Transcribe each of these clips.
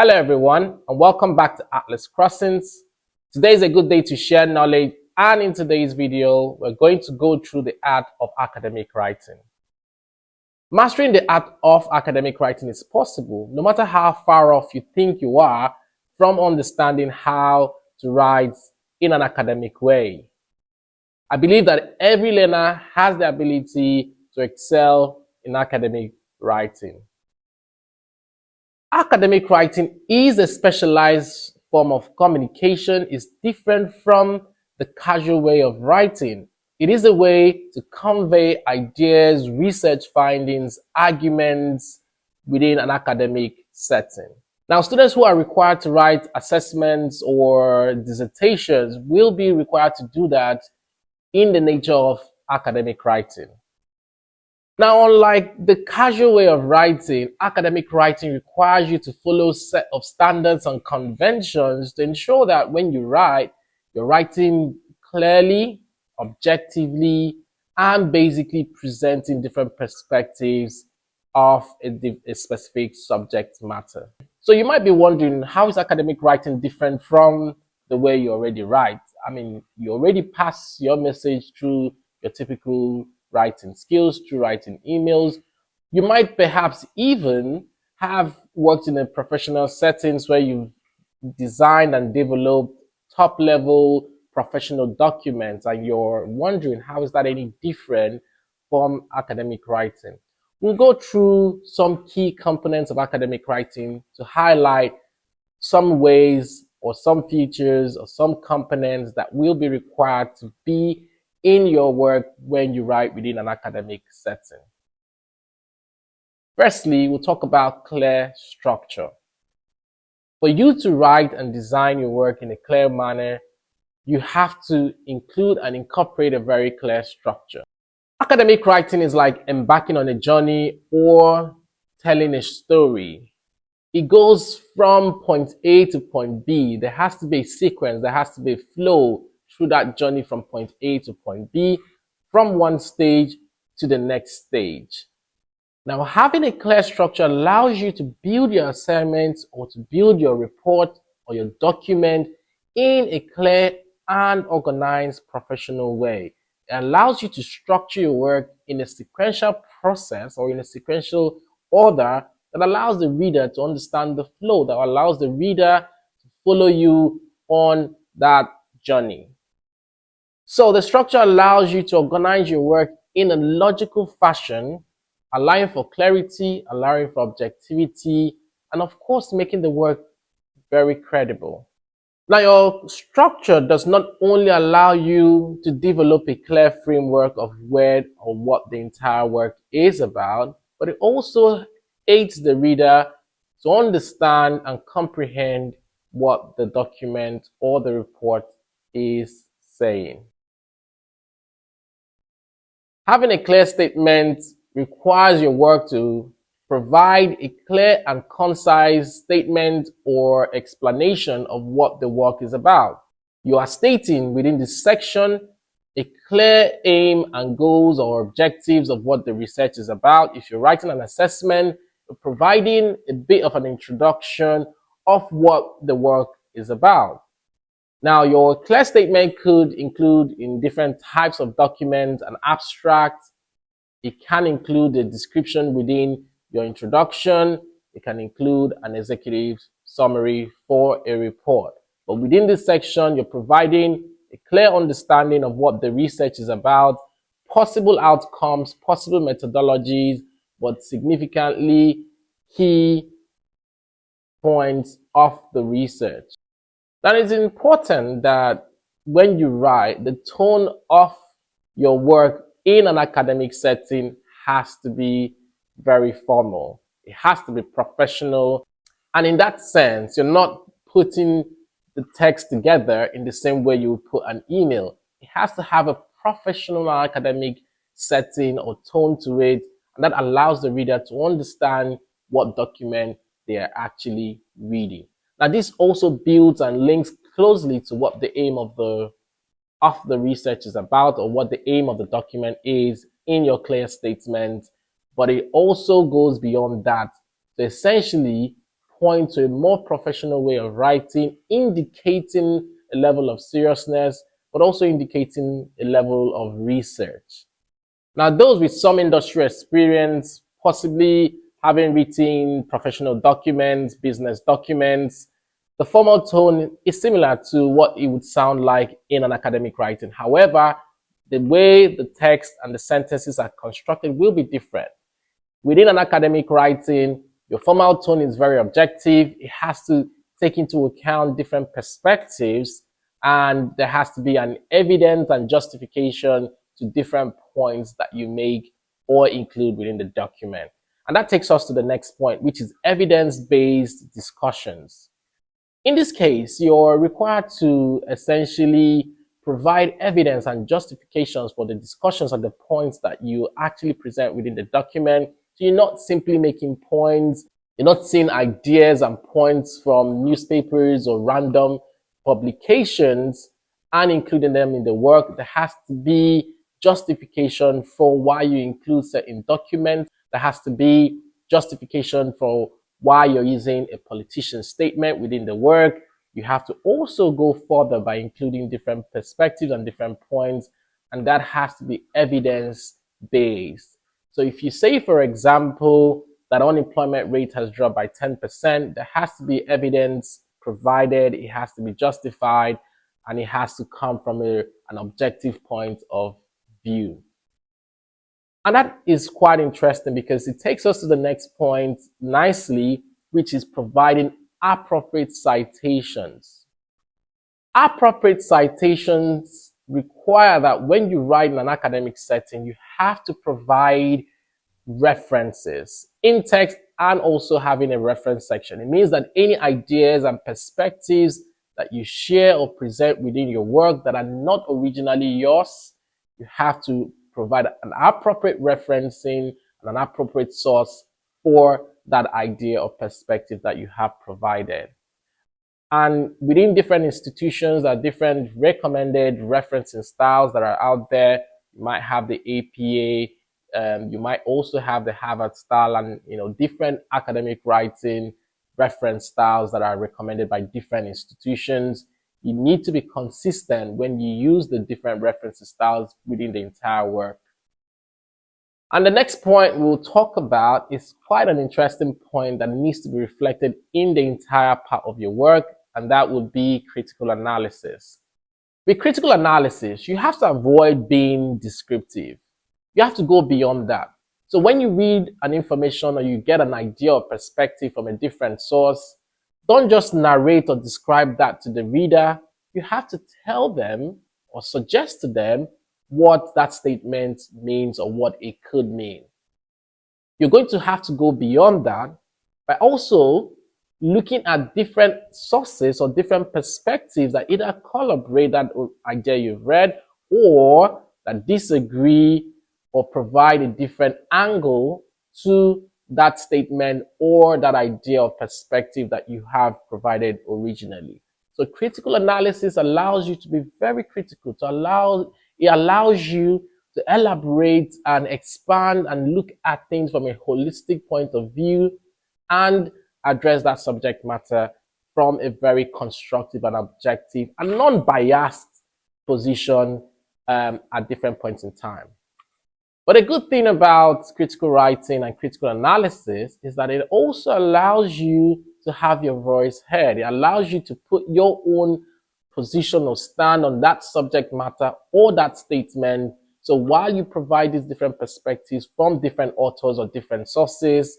Hello everyone and welcome back to Atlas Crossings. Today is a good day to share knowledge, and in today's video we're going to go through the art of academic writing. Mastering the art of academic writing is possible no matter how far off you think you are from understanding how to write in an academic way. I believe that every learner has the ability to excel in academic writing. Academic writing is a specialized form of communication. It's different from the casual way of writing. It is a way to convey ideas, research findings, arguments within an academic setting. Now, students who are required to write assessments or dissertations will be required to do that in the nature of academic writing. Now, unlike the casual way of writing, academic writing requires you to follow a set of standards and conventions to ensure that when you write, you're writing clearly, objectively, and basically presenting different perspectives of a specific subject matter. So you might be wondering, how is academic writing different from the way you already write? I mean, you already pass your message through your typical writing skills, through writing emails. You might perhaps even have worked in a professional settings where you've designed and developed top-level professional documents, and you're wondering, how is that any different from academic writing? We'll go through some key components of academic writing to highlight some ways or some features or some components that will be required to be in your work when you write within an academic setting. Firstly, we'll talk about clear structure. For you to write and design your work in a clear manner, you have to include and incorporate a very clear structure. Academic writing is like embarking on a journey or telling a story. It goes from point A to point B. There has to be a sequence, there has to be a flow through that journey from point A to point B, from one stage to the next stage. Now, having a clear structure allows you to build your assignments or to build your report or your document in a clear and organized professional way. It allows you to structure your work in a sequential process or in a sequential order that allows the reader to understand the flow, that allows the reader to follow you on that journey. So the structure allows you to organize your work in a logical fashion, allowing for clarity, allowing for objectivity, and of course, making the work very credible. Now, your structure does not only allow you to develop a clear framework of where or what the entire work is about, but it also aids the reader to understand and comprehend what the document or the report is saying. Having a clear statement requires your work to provide a clear and concise statement or explanation of what the work is about. You are stating within this section a clear aim and goals or objectives of what the research is about. If you're writing an assessment, you're providing a bit of an introduction of what the work is about. Now, your clear statement could include in different types of documents an abstract. It can include a description within your introduction. It can include an executive summary for a report. But within this section, you're providing a clear understanding of what the research is about, possible outcomes, possible methodologies, but significantly key points of the research. Now, it's important that when you write, the tone of your work in an academic setting has to be very formal. It has to be professional. And in that sense, you're not putting the text together in the same way you would put an email. It has to have a professional academic setting or tone to it, and that allows the reader to understand what document they are actually reading. Now, this also builds and links closely to what the aim of the research is about, or what the aim of the document is in your clear statement. But it also goes beyond that to essentially point to a more professional way of writing, indicating a level of seriousness, but also indicating a level of research. Now, those with some industry experience, possibly having written professional documents, business documents, the formal tone is similar to what it would sound like in an academic writing. However, the way the text and the sentences are constructed will be different. Within an academic writing, your formal tone is very objective. It has to take into account different perspectives, and there has to be an evidence and justification to different points that you make or include within the document. And that takes us to the next point, which is evidence-based discussions. In this case, you're required to essentially provide evidence and justifications for the discussions and the points that you actually present within the document. So you're not simply making points, you're not seeing ideas and points from newspapers or random publications and including them in the work. There has to be justification for why you include certain documents. There has to be justification for why you're using a politician's statement within the work. You have to also go further by including different perspectives and different points, and that has to be evidence-based. So if you say, for example, that unemployment rate has dropped by 10%, there has to be evidence provided, it has to be justified, and it has to come from an objective point of view. And that is quite interesting because it takes us to the next point nicely, which is providing appropriate citations. Appropriate citations require that when you write in an academic setting, you have to provide references in text and also having a reference section. It means that any ideas and perspectives that you share or present within your work that are not originally yours, you have to provide an appropriate referencing and an appropriate source for that idea or perspective that you have provided. And within different institutions, there are different recommended referencing styles that are out there. You might have the APA, you might also have the Harvard style, and different academic writing reference styles that are recommended by different institutions. You need to be consistent when you use the different reference styles within the entire work. And the next point we'll talk about is quite an interesting point that needs to be reflected in the entire part of your work, and that would be critical analysis. With critical analysis, you have to avoid being descriptive. You have to go beyond that. So when you read an information or you get an idea or perspective from a different source, don't just narrate or describe that to the reader. You have to tell them or suggest to them what that statement means or what it could mean. You're going to have to go beyond that by also looking at different sources or different perspectives that either corroborate that idea you've read or that disagree or provide a different angle to that statement or that idea or perspective that you have provided originally. So critical analysis allows you to be very critical, it allows you to elaborate and expand and look at things from a holistic point of view and address that subject matter from a very constructive and objective and non-biased position at different points in time. But a good thing about critical writing and critical analysis is that it also allows you to have your voice heard. It allows you to put your own position or stand on that subject matter or that statement. So while you provide these different perspectives from different authors or different sources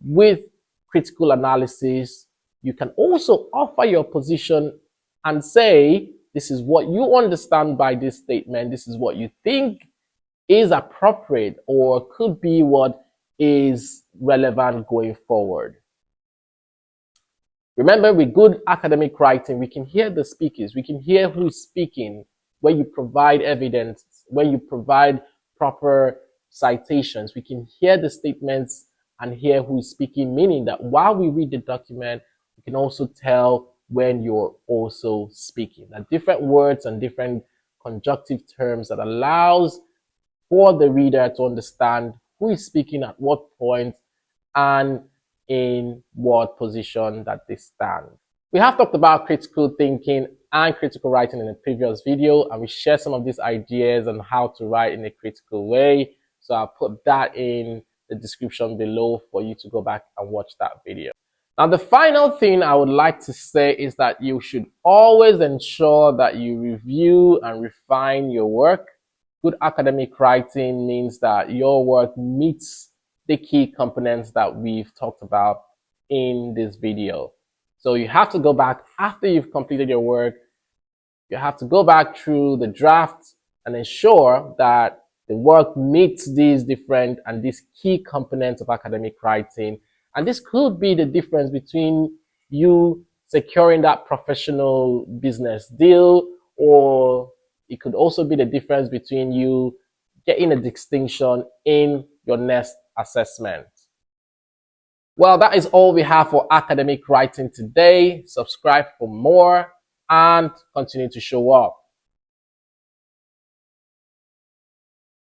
with critical analysis, you can also offer your position and say, this is what you understand by this statement. This is what you think is appropriate or could be what is relevant going forward. Remember, with good academic writing, we can hear the speakers, we can hear who's speaking when you provide evidence, when you provide proper citations, we can hear the statements and hear who's speaking, meaning that while we read the document, we can also tell when you're also speaking. There are different words and different conjunctive terms that allows for the reader to understand who is speaking at what point and in what position that they stand. We have talked about critical thinking and critical writing in a previous video, and we share some of these ideas on how to write in a critical way. So I'll put that in the description below for you to go back and watch that video. Now, the final thing I would like to say is that you should always ensure that you review and refine your work. Good academic writing means that your work meets the key components that we've talked about in this video. So you have to go back after you've completed your work. You have to go back through the draft and ensure that the work meets these different and these key components of academic writing. And this could be the difference between you securing that professional business deal, or it could also be the difference between you getting a distinction in your next assessment. Well, that is all we have for academic writing today. Subscribe for more and continue to show up.